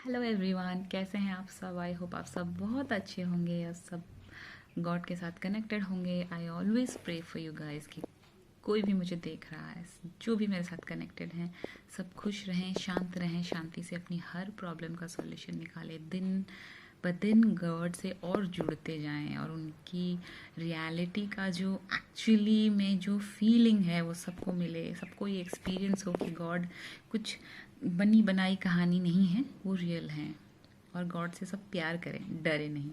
Hello everyone, कैसे हैं आप सब। आई होप आप सब बहुत अच्छे होंगे और सब गॉड के साथ कनेक्टेड होंगे। I always pray for you guys कि कोई भी मुझे देख रहा है, जो भी मेरे साथ कनेक्टेड हैं, सब खुश रहें, शांत रहें, शांति से अपनी हर प्रॉब्लम का सॉल्यूशन निकालें, दिन ब दिन गॉड से और जुड़ते जाएं और उनकी रियलिटी का जो एक्चुअली में जो फीलिंग है वो सबको मिले, सबको ये एक्सपीरियंस हो कि गॉड कुछ बनी बनाई कहानी नहीं है, वो रियल हैं और गॉड से सब प्यार करें, डरे नहीं।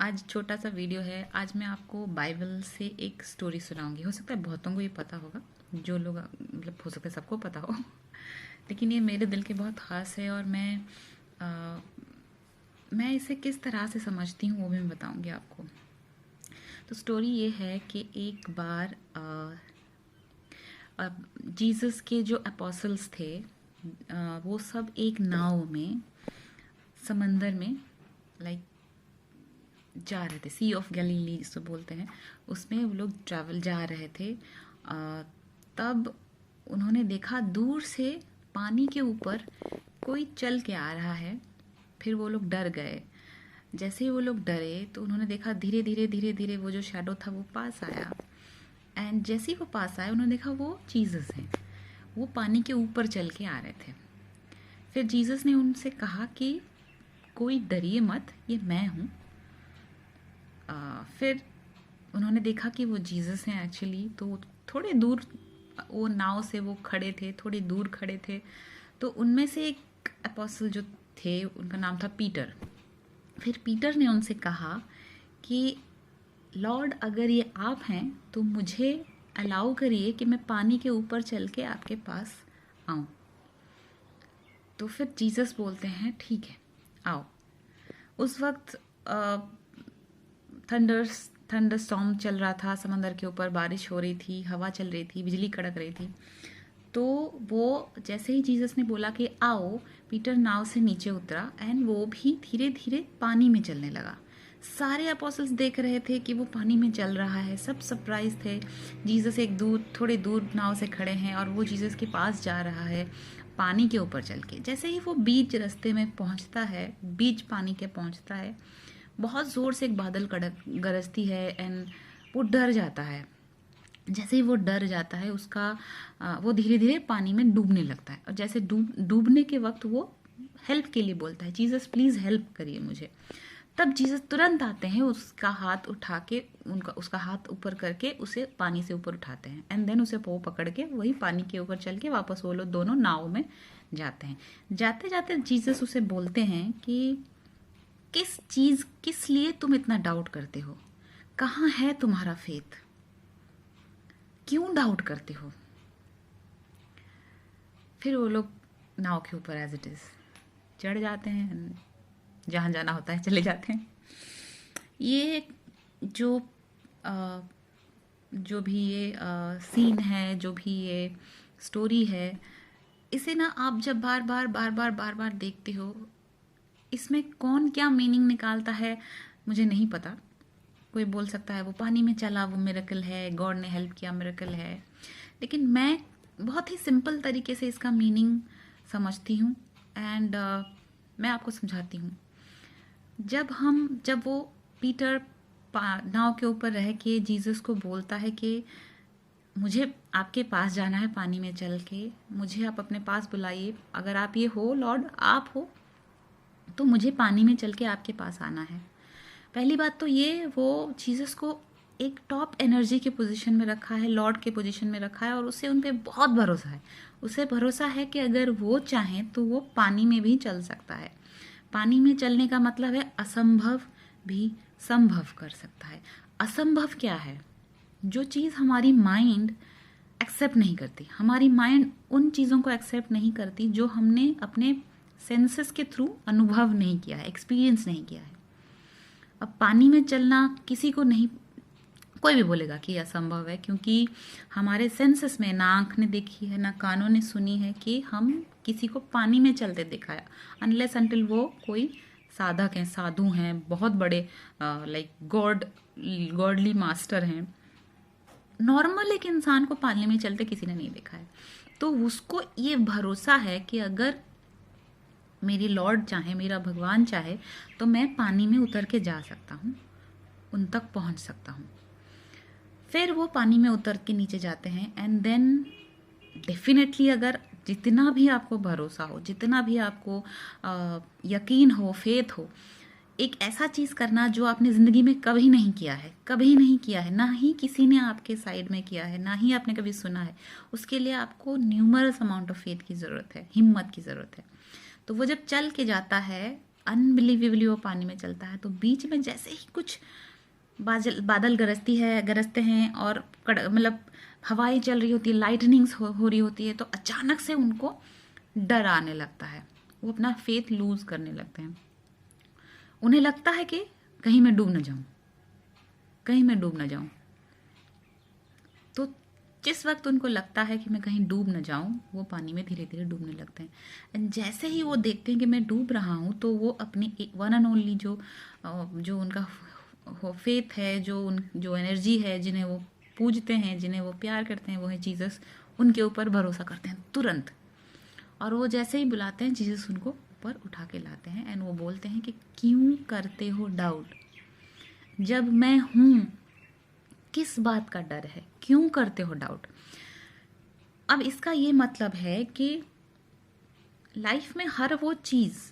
आज छोटा सा वीडियो है। आज मैं आपको बाइबल से एक स्टोरी सुनाऊंगी। हो सकता है बहुतों को ये पता होगा, जो लोग मतलब हो सकता है सबको पता हो, लेकिन ये मेरे दिल के बहुत ख़ास है और मैं इसे किस तरह से समझती हूँ वो भी मैं बताऊंगी आपको। तो स्टोरी ये है कि एक बार जीसस के जो अपोसल्स थे, वो सब एक नाव में समंदर में लाइक जा रहे थे। सी ऑफ गलीली जिसको बोलते हैं, उसमें वो लोग ट्रैवल जा रहे थे। तब उन्होंने देखा दूर से पानी के ऊपर कोई चल के आ रहा है। फिर वो लोग डर गए। जैसे ही वो लोग डरे तो उन्होंने देखा धीरे धीरे धीरे धीरे वो जो शैडो था वो पास आया। एंड जैसे ही वो पास आया उन्होंने देखा वो जीसस हैं। वो पानी के ऊपर चल के आ रहे थे। फिर जीसस ने उनसे कहा कि कोई डरिए मत, ये मैं हूँ। फिर उन्होंने देखा कि वो जीसस हैं एक्चुअली। तो थोड़े दूर वो नाव से वो खड़े थे, थोड़ी दूर खड़े थे। तो उनमें से एक अपोस्टल जो थे उनका नाम था पीटर। फिर पीटर ने उनसे कहा कि लॉर्ड, अगर ये आप हैं तो मुझे अलाउ करिए कि मैं पानी के ऊपर चल के आपके पास आऊँ। तो फिर जीसस बोलते हैं ठीक है, आओ। उस वक्त थंडर स्टॉर्म चल रहा था, समंदर के ऊपर बारिश हो रही थी, हवा चल रही थी, बिजली कड़क रही थी। तो वो जैसे ही जीसस ने बोला कि आओ, पीटर नाव से नीचे उतरा एंड वो भी धीरे धीरे पानी में चलने लगा। सारे अपोस्टल्स देख रहे थे कि वो पानी में चल रहा है, सब सरप्राइज थे। जीसस एक दूर, थोड़े दूर नाव से खड़े हैं और वो जीसस के पास जा रहा है पानी के ऊपर चल के। जैसे ही वो बीच रास्ते में पहुंचता है, बीच पानी के पहुंचता है, बहुत ज़ोर से एक बादल कड़क गरजती है एंड वो डर जाता है। जैसे ही वो डर जाता है वो धीरे धीरे पानी में डूबने लगता है। और जैसे डूबने के वक्त वो हेल्प के लिए बोलता है, जीसस प्लीज़ हेल्प करिए मुझे। तब जीसस तुरंत आते हैं, उसका हाथ उठा के उसका हाथ ऊपर करके उसे पानी से ऊपर उठाते हैं एंड देन उसे वो पकड़ के वही पानी के ऊपर चल के वापस वो लोग दोनों नाव में जाते हैं। जाते जाते जीसस उसे बोलते हैं कि किस लिए तुम इतना डाउट करते हो, कहाँ है तुम्हारा फेथ, क्यों डाउट करते हो। फिर वो लोग नाव के ऊपर एज इट इज़ चढ़ जाते हैं, जहाँ जाना होता है चले जाते हैं। ये जो जो भी ये सीन है, जो भी ये स्टोरी है, इसे ना आप जब बार बार देखते हो, इसमें कौन क्या मीनिंग निकालता है मुझे नहीं पता। कोई बोल सकता है वो पानी में चला वो मिरेकल है, गॉड ने हेल्प किया मिरेकल है, लेकिन मैं बहुत ही सिंपल तरीके से इसका मीनिंग समझती हूँ एंड मैं आपको समझाती हूँ। जब वो पीटर नाव के ऊपर रह के जीसस को बोलता है कि मुझे आपके पास जाना है पानी में चल के, मुझे आप अपने पास बुलाइए, अगर आप ये हो लॉर्ड, आप हो तो मुझे पानी में चल के आपके पास आना है। पहली बात तो ये, वो जीसस को एक टॉप एनर्जी के पोजीशन में रखा है, लॉर्ड के पोजीशन में रखा है और उसे उन पे बहुत भरोसा है। उसे भरोसा है कि अगर वो चाहें तो वो पानी में भी चल सकता है। पानी में चलने का मतलब है असंभव भी संभव कर सकता है। असंभव क्या है? जो चीज़ हमारी माइंड एक्सेप्ट नहीं करती, हमारी माइंड उन चीज़ों को एक्सेप्ट नहीं करती जो हमने अपने सेंसेस के थ्रू अनुभव नहीं किया है, एक्सपीरियंस नहीं किया है। अब पानी में चलना किसी को नहीं, कोई भी बोलेगा कि असंभव है, क्योंकि हमारे सेंसेस में ना आँख ने देखी है ना कानों ने सुनी है कि हम किसी को पानी में चलते दिखाया, अनलेस अनटिल वो कोई साधक हैं, साधु हैं, बहुत बड़े लाइक गॉडली मास्टर हैं। नॉर्मल एक इंसान को पानी में चलते किसी ने नहीं देखा है। तो उसको ये भरोसा है कि अगर मेरी लॉर्ड चाहे, मेरा भगवान चाहे, तो मैं पानी में उतर के जा सकता हूँ, उन तक पहुँच सकता हूँ। फिर वो पानी में उतर के नीचे जाते हैं एंड देन डेफिनेटली अगर जितना भी आपको भरोसा हो, जितना भी आपको यकीन हो, फेथ हो, एक ऐसा चीज़ करना जो आपने ज़िंदगी में कभी नहीं किया है, कभी नहीं किया है, ना ही किसी ने आपके साइड में किया है, ना ही आपने कभी सुना है, उसके लिए आपको न्यूमरस अमाउंट ऑफ फेथ की ज़रूरत है, हिम्मत की ज़रूरत है। तो वो जब चल के जाता है, अनबिलीवेबली वो पानी में चलता है, तो बीच में जैसे ही कुछ बादल गरजते हैं और मतलब हवाएं चल रही होती है, लाइटनिंग्स हो रही होती है, तो अचानक से उनको डर आने लगता है, वो अपना फेथ लूज करने लगते हैं। उन्हें लगता है कि कहीं मैं डूब न जाऊं, कहीं मैं डूब न जाऊं। तो जिस वक्त उनको लगता है कि मैं कहीं डूब न जाऊं, वो पानी में धीरे धीरे डूबने लगते हैं। एंड जैसे ही वो देखते हैं कि मैं डूब रहा हूं, तो वो अपनी वन एंड ओनली जो उनका फेथ है, जो एनर्जी है, जिन्हें वो पूजते हैं, जिन्हें वो प्यार करते हैं, वो है जीसस, उनके ऊपर भरोसा करते हैं तुरंत। और वो जैसे ही बुलाते हैं, जीसस उनको ऊपर उठा के लाते हैं एंड वो बोलते हैं कि क्यों करते हो डाउट, जब मैं हूँ, किस बात का डर है, क्यों करते हो डाउट। अब इसका ये मतलब है कि लाइफ में हर वो चीज़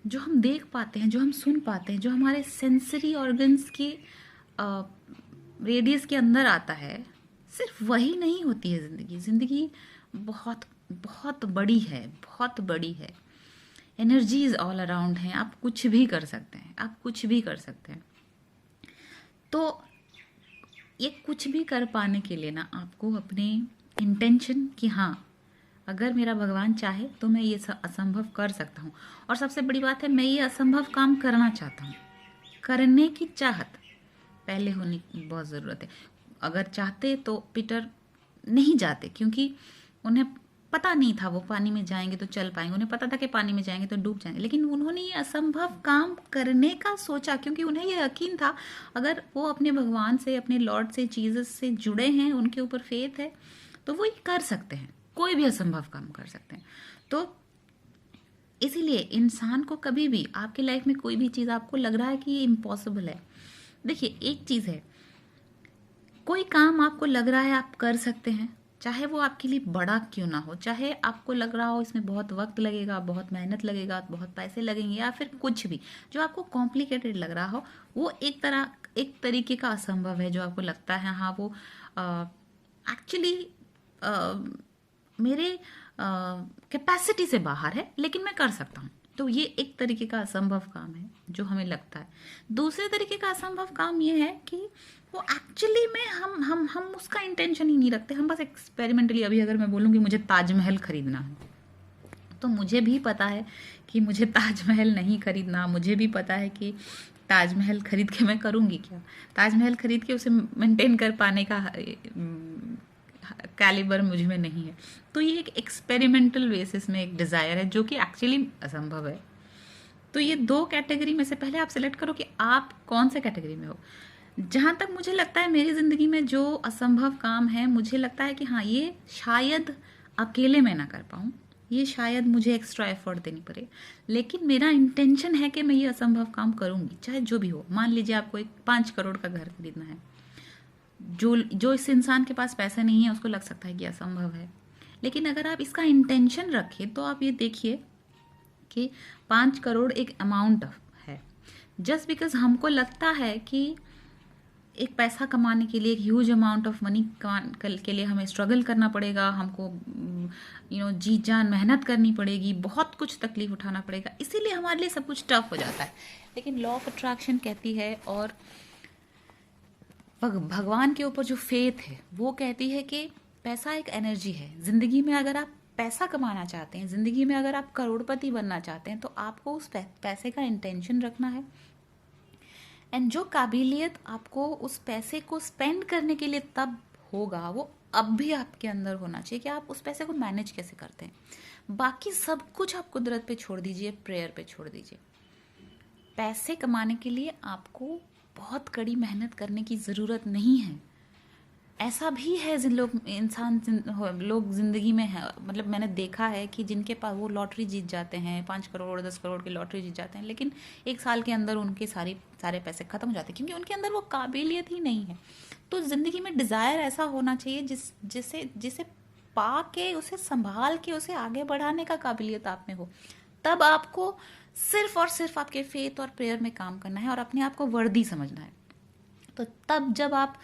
जो हम देख पाते हैं, जो हम सुन पाते हैं, जो हमारे सेंसरी ऑर्गन्स की रेडियस के अंदर आता है, सिर्फ वही नहीं होती है ज़िंदगी। ज़िंदगी बहुत बहुत बड़ी है, बहुत बड़ी है। एनर्जीज ऑल अराउंड हैं, आप कुछ भी कर सकते हैं, आप कुछ भी कर सकते हैं। तो ये कुछ भी कर पाने के लिए ना आपको अपने इंटेंशन कि हाँ, अगर मेरा भगवान चाहे तो मैं ये असंभव कर सकता हूँ। और सबसे बड़ी बात है, मैं ये असंभव काम करना चाहता हूँ। करने की चाहत पहले होने की बहुत ज़रूरत है। अगर चाहते तो पीटर नहीं जाते, क्योंकि उन्हें पता नहीं था वो पानी में जाएंगे तो चल पाएंगे, उन्हें पता था कि पानी में जाएंगे तो डूब जाएंगे, लेकिन उन्होंने ये असंभव काम करने का सोचा, क्योंकि उन्हें ये यकीन था अगर वो अपने भगवान से, अपने लॉर्ड से, जीसस से जुड़े हैं, उनके ऊपर फेथ है, तो वो ये कर सकते हैं, कोई भी असंभव काम कर सकते हैं। तो इसीलिए इंसान को कभी भी आपकी लाइफ में कोई भी चीज़ आपको लग रहा है कि ये इम्पॉसिबल है, देखिए एक चीज़ है, कोई काम आपको लग रहा है आप कर सकते हैं, चाहे वो आपके लिए बड़ा क्यों ना हो, चाहे आपको लग रहा हो इसमें बहुत वक्त लगेगा, बहुत मेहनत लगेगा, बहुत पैसे लगेंगे, या फिर कुछ भी जो आपको कॉम्प्लिकेटेड लग रहा हो, वो एक तरीके का असंभव है, जो आपको लगता है हाँ वो एक्चुअली मेरे कैपेसिटी से बाहर है, लेकिन मैं कर सकता हूँ। तो ये एक तरीके का असंभव काम है जो हमें लगता है। दूसरे तरीके का असंभव काम ये है कि वो एक्चुअली में हम उसका इंटेंशन ही नहीं रखते, हम बस एक्सपेरिमेंटली, अभी अगर मैं बोलूँ कि मुझे ताजमहल खरीदना है, तो मुझे भी पता है कि मुझे ताजमहल नहीं खरीदना, मुझे भी पता है कि ताजमहल खरीद के मैं करूँगी क्या, ताजमहल खरीद के उसे मेंटेन कर पाने का कैलिबर मुझ में नहीं है। तो ये एक एक्सपेरिमेंटल बेसिस में एक डिज़ायर है जो कि एक्चुअली असंभव है। तो ये दो कैटेगरी में से पहले आप सिलेक्ट करो कि आप कौन से कैटेगरी में हो। जहाँ तक मुझे लगता है मेरी ज़िंदगी में जो असंभव काम है, मुझे लगता है कि हाँ ये शायद अकेले मैं ना कर पाऊँ, ये शायद मुझे एक्स्ट्रा एफर्ट देनी पड़े, लेकिन मेरा इंटेंशन है कि मैं ये असंभव काम करूँगी, चाहे जो भी हो। मान लीजिए आपको एक 5 करोड़ का घर खरीदना है, जो इस इंसान के पास पैसा नहीं है उसको लग सकता है कि असंभव है, लेकिन अगर आप इसका इंटेंशन रखें तो आप ये देखिए कि 5 करोड़ एक अमाउंट है। जस्ट बिकॉज हमको लगता है कि एक पैसा कमाने के लिए, एक ह्यूज अमाउंट ऑफ मनी के लिए हमें स्ट्रगल करना पड़ेगा, हमको जी जान मेहनत करनी पड़ेगी, बहुत कुछ तकलीफ उठाना पड़ेगा, इसीलिए हमारे लिए सब कुछ टफ हो जाता है। लेकिन लॉ ऑफ अट्रैक्शन कहती है, और भगवान के ऊपर जो फेथ है वो कहती है कि पैसा एक एनर्जी है। ज़िंदगी में अगर आप पैसा कमाना चाहते हैं, ज़िंदगी में अगर आप करोड़पति बनना चाहते हैं, तो आपको उस पैसे का इंटेंशन रखना है, एंड जो काबिलियत आपको उस पैसे को स्पेंड करने के लिए तब होगा, वो अब भी आपके अंदर होना चाहिए कि आप उस पैसे को मैनेज कैसे करते हैं। बाकी सब कुछ आप कुदरत पे छोड़ दीजिए, प्रेयर पे छोड़ दीजिए। पैसे कमाने के लिए आपको बहुत कड़ी मेहनत करने की ज़रूरत नहीं है, ऐसा भी है जिन लोग लोग ज़िंदगी में है, मतलब मैंने देखा है कि जिनके पास वो लॉटरी जीत जाते हैं, 5 करोड़ 10 करोड़ की लॉटरी जीत जाते हैं, लेकिन 1 साल के अंदर उनके सारे पैसे ख़त्म हो जाते हैं क्योंकि उनके अंदर वो काबिलियत ही नहीं है। तो ज़िंदगी में डिज़ायर ऐसा होना चाहिए जिसे जिसे पा के, उसे संभाल के, उसे आगे बढ़ाने का काबिलियत आप में हो। तब आपको सिर्फ और सिर्फ आपके फेथ और प्रेयर में काम करना है और अपने आप को वर्दी समझना है। तो तब जब आप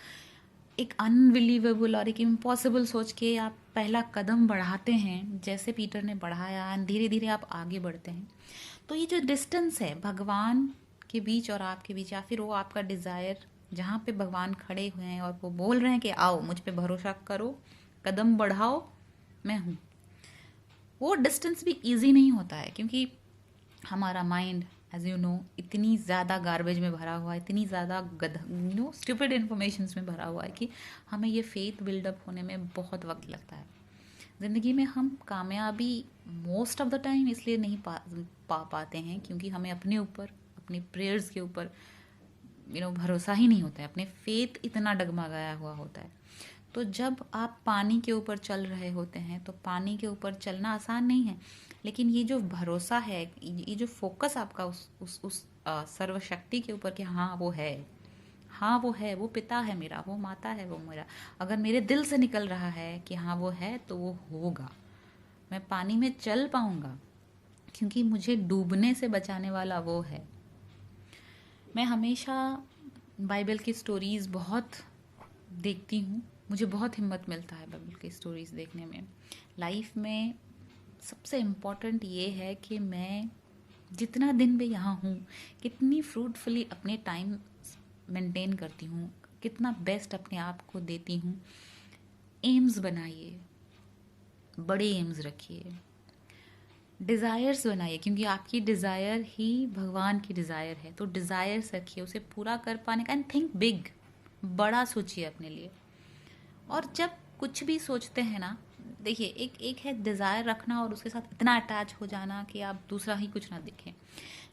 एक अनबिलीवेबल और एक इम्पॉसिबल सोच के आप पहला कदम बढ़ाते हैं, जैसे पीटर ने बढ़ाया, धीरे धीरे आप आगे बढ़ते हैं, तो ये जो डिस्टेंस है भगवान के बीच और आपके बीच, या फिर वो आपका डिज़ायर जहाँ पे भगवान खड़े हुए हैं और वो बोल रहे हैं कि आओ मुझ पे भरोसा करो, कदम बढ़ाओ, मैं हूँ, वो डिस्टेंस भी इजी नहीं होता है क्योंकि हमारा माइंड एज यू नो इतनी ज़्यादा गार्बेज में भरा हुआ है, इतनी ज़्यादा स्टूपिड इन्फॉर्मेशन में भरा हुआ है कि हमें ये फेथ बिल्डअप होने में बहुत वक्त लगता है। ज़िंदगी में हम कामयाबी मोस्ट ऑफ द टाइम इसलिए नहीं पाते हैं क्योंकि हमें अपने ऊपर, अपनी प्रेयर्स के ऊपर भरोसा ही नहीं होता है, अपने फेथ इतना डगमगाया हुआ होता है। तो जब आप पानी के ऊपर चल रहे होते हैं तो पानी के ऊपर चलना आसान नहीं है, लेकिन ये जो भरोसा है, ये जो फोकस आपका उस सर्वशक्ति के ऊपर कि हाँ वो है, हाँ वो है, वो पिता है मेरा, वो माता है वो मेरा, अगर मेरे दिल से निकल रहा है कि हाँ वो है तो वो होगा, मैं पानी में चल पाऊंगा क्योंकि मुझे डूबने से बचाने वाला वो है। मैं हमेशा बाइबल की स्टोरीज़ बहुत देखती हूँ, मुझे बहुत हिम्मत मिलता है बाइबल की स्टोरीज़ देखने में। लाइफ में सबसे इम्पॉर्टेंट ये है कि मैं जितना दिन भी यहाँ हूँ, कितनी फ्रूटफुली अपने टाइम मेंटेन करती हूँ, कितना बेस्ट अपने आप को देती हूँ। एम्स बनाइए, बड़े एम्स रखिए, डिज़ायर्स बनाइए क्योंकि आपकी डिज़ायर ही भगवान की डिज़ायर है। तो डिज़ायर्स रखिए, उसे पूरा कर पाने का, एंड थिंक बिग, बड़ा सोचिए अपने लिए। और जब कुछ भी सोचते हैं ना, देखिए एक है डिज़ायर रखना और उसके साथ इतना अटैच हो जाना कि आप दूसरा ही कुछ ना देखें।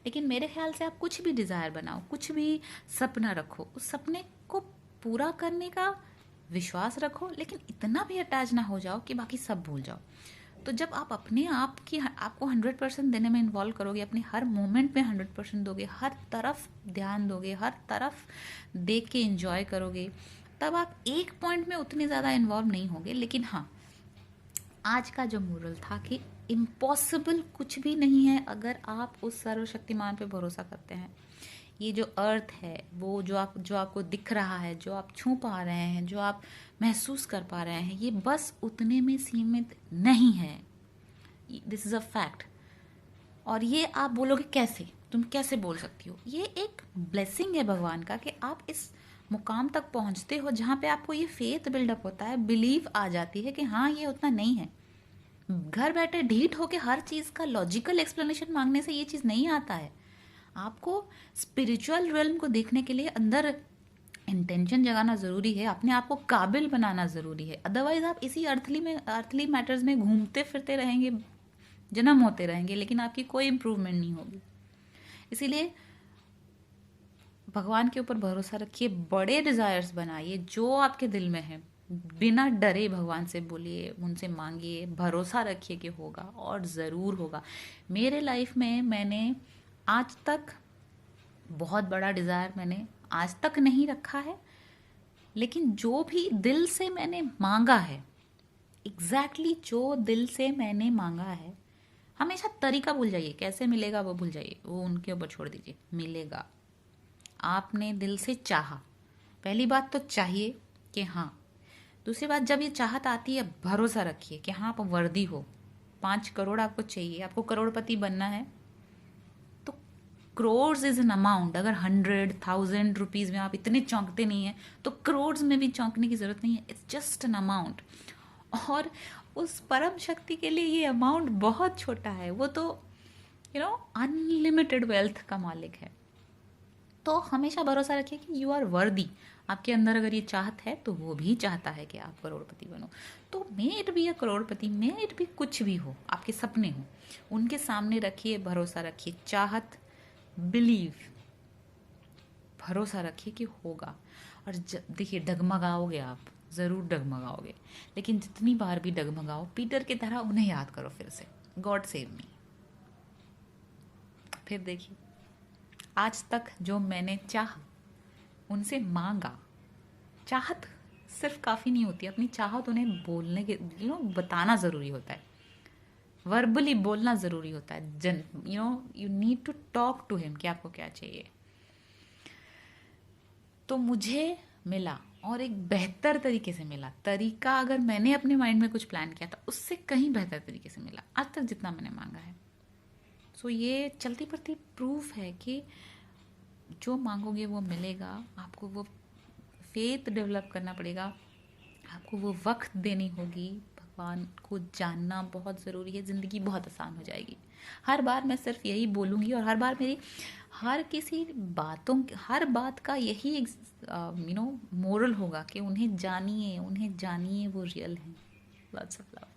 लेकिन मेरे ख्याल से आप कुछ भी डिज़ायर बनाओ, कुछ भी सपना रखो, उस सपने को पूरा करने का विश्वास रखो, लेकिन इतना भी अटैच ना हो जाओ कि बाकी सब भूल जाओ। तो जब आप अपने आप की आपको 100% देने में इन्वॉल्व करोगे, अपने हर मोमेंट में 100% दोगे, हर तरफ ध्यान दोगे, हर तरफ देख के एंजॉय करोगे, तब आप एक पॉइंट में उतने ज़्यादा इन्वॉल्व नहीं होगे। लेकिन हाँ, आज का जो मोरल था कि इम्पॉसिबल कुछ भी नहीं है अगर आप उस सर्वशक्तिमान पे भरोसा करते हैं। ये जो अर्थ है, वो जो आपको दिख रहा है, जो आप छू पा रहे हैं, जो आप महसूस कर पा रहे हैं, ये बस उतने में सीमित नहीं है। This is a fact. और ये आप बोलोगे कैसे, तुम कैसे बोल सकती हो? ये एक ब्लेसिंग है भगवान का कि आप इस मुकाम तक पहुंचते हो जहाँ पे आपको ये फेथ बिल्डअप होता है, बिलीव आ जाती है कि हाँ ये उतना नहीं है। घर बैठे ढीठ होके हर चीज़ का लॉजिकल एक्सप्लेनेशन मांगने से ये चीज़ नहीं आता है। आपको स्पिरिचुअल रियल्म को देखने के लिए अंदर इंटेंशन जगाना ज़रूरी है, अपने आप को काबिल बनाना ज़रूरी है। अदरवाइज आप इसी अर्थली मैटर्स में घूमते फिरते रहेंगे, जन्म होते रहेंगे, लेकिन आपकी कोई इम्प्रूवमेंट नहीं होगी। इसीलिए भगवान के ऊपर भरोसा रखिए, बड़े डिज़ायर्स बनाइए जो आपके दिल में है, बिना डरे भगवान से बोलिए, उनसे मांगिए, भरोसा रखिए कि होगा और ज़रूर होगा। मेरे लाइफ में मैंने आज तक बहुत बड़ा डिज़ायर मैंने आज तक नहीं रखा है, लेकिन जो भी दिल से मैंने मांगा है, एग्जैक्टली जो दिल से मैंने मांगा है, हमेशा तरीका भूल जाइए, कैसे मिलेगा वो भूल जाइए, वो उनके ऊपर छोड़ दीजिए, मिलेगा। आपने दिल से चाहा, पहली बात तो चाहिए कि हाँ, दूसरी बात जब ये चाहत आती है भरोसा रखिए कि हाँ आप वर्दी हो। 5 करोड़ आपको चाहिए, आपको करोड़पति बनना है, तो क्रोर्स इज एन अमाउंट। अगर 100,000 रुपीज़ में आप इतने चौंकते नहीं हैं तो क्रोर्स में भी चौंकने की ज़रूरत नहीं है। It's just an amount. और उस परम शक्ति के लिए ये अमाउंट बहुत छोटा है, वो तो अनलिमिटेड वेल्थ का मालिक है। तो हमेशा भरोसा रखिए कि यू आर वर्दी। आपके अंदर अगर ये चाहत है तो वो भी चाहता है कि आप करोड़पति बनो। तो मे इट भी करोड़पति, मे इट भी कुछ भी हो, आपके सपने हो, उनके सामने रखिए, भरोसा रखिए, चाहत, बिलीव, भरोसा रखिए कि होगा। और देखिए डगमगाओगे आप, ज़रूर डगमगाओगे, लेकिन जितनी बार भी डगमगाओ पीटर की तरह उन्हें याद करो फिर से, गॉड सेव मी। फिर देखिए, आज तक जो मैंने उनसे मांगा, चाहत सिर्फ काफ़ी नहीं होती, अपनी चाहत उन्हें बोलने के बताना ज़रूरी होता है, वर्बली बोलना ज़रूरी होता है। You need to talk to him कि आपको क्या चाहिए। तो मुझे मिला, और एक बेहतर तरीके से मिला। तरीका अगर मैंने अपने माइंड में कुछ प्लान किया था, उससे कहीं बेहतर तरीके से मिला आज तक जितना मैंने मांगा है। सो ये चलती पड़ती प्रूफ है कि जो मांगोगे वो मिलेगा। आपको वो फेथ डेवलप करना पड़ेगा, आपको वो वक्त देनी होगी। भगवान को जानना बहुत ज़रूरी है, ज़िंदगी बहुत आसान हो जाएगी। हर बार मैं सिर्फ यही बोलूँगी, और हर बार मेरी हर बात का यही मोरल होगा कि उन्हें जानिए, वो रियल हैं। Lots of love.